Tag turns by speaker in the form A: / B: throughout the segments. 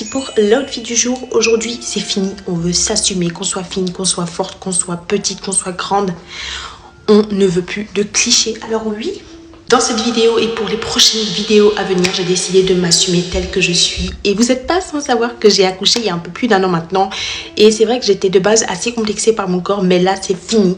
A: Pour l'outfit du jour, aujourd'hui c'est fini, on veut s'assumer, qu'on soit fine, qu'on soit forte, qu'on soit petite, qu'on soit grande. On ne veut plus de clichés. Alors oui, dans cette vidéo et pour les prochaines vidéos à venir, j'ai décidé de m'assumer telle que je suis. Et vous n'êtes pas sans savoir que j'ai accouché il y a un peu plus d'1 an maintenant. Et c'est vrai que j'étais de base assez complexée par mon corps, mais là c'est fini.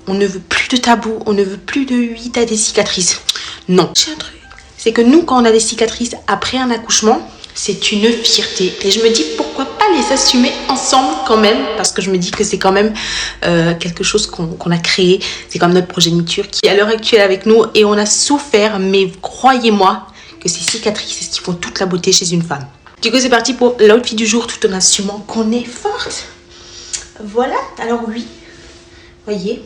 A: On ne veut plus de tabous, on ne veut plus de 8 à des cicatrices. Non, j'ai un truc. C'est que nous, quand on a des cicatrices après un accouchement, c'est une fierté. Et je me dis, pourquoi pas les assumer ensemble quand même? Parce que je me dis que c'est quand même quelque chose qu'on a créé. C'est comme notre progéniture qui est à l'heure actuelle avec nous. Et on a souffert, mais croyez-moi que ces cicatrices, c'est ce qui font toute la beauté chez une femme. Du coup, c'est parti pour l'outfit du jour, tout en assumant qu'on est forte. Voilà, alors oui, voyez,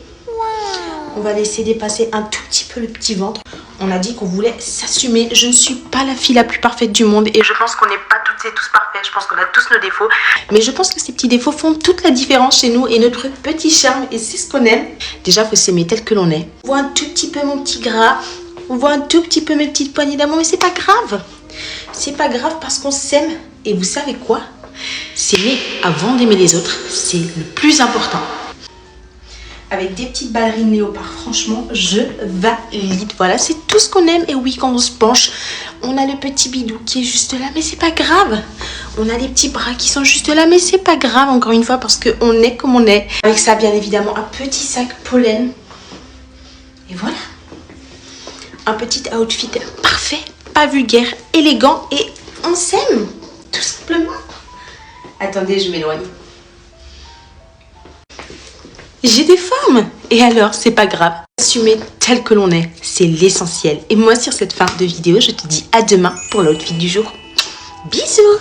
A: on va laisser dépasser un tout petit peu le petit ventre. On a dit qu'on voulait s'assumer. Je ne suis pas la fille la plus parfaite du monde et je pense qu'on n'est pas toutes et tous parfaits. Je pense qu'on a tous nos défauts. Mais je pense que ces petits défauts font toute la différence chez nous et notre petit charme. Et c'est ce qu'on aime. Déjà, il faut s'aimer tel que l'on est. On voit un tout petit peu mon petit gras. On voit un tout petit peu mes petites poignées d'amour. Mais c'est pas grave. C'est pas grave parce qu'on s'aime. Et vous savez quoi? S'aimer avant d'aimer les autres, c'est le plus important. Avec des petites ballerines léopard, franchement, je valide. Voilà, c'est tout ce qu'on aime. Et oui, quand on se penche, on a le petit bidou qui est juste là, mais c'est pas grave. On a les petits bras qui sont juste là, mais c'est pas grave, encore une fois, parce qu'on est comme on est. Avec ça, bien évidemment, un petit sac pollen. Et voilà. Un petit outfit parfait, pas vulgaire, élégant, et on s'aime, tout simplement. Attendez, je m'éloigne. J'ai des formes. Et alors, c'est pas grave. Assumer tel que l'on est, c'est l'essentiel. Et moi, sur cette fin de vidéo, je te dis à demain pour l'outfit du jour. Bisous.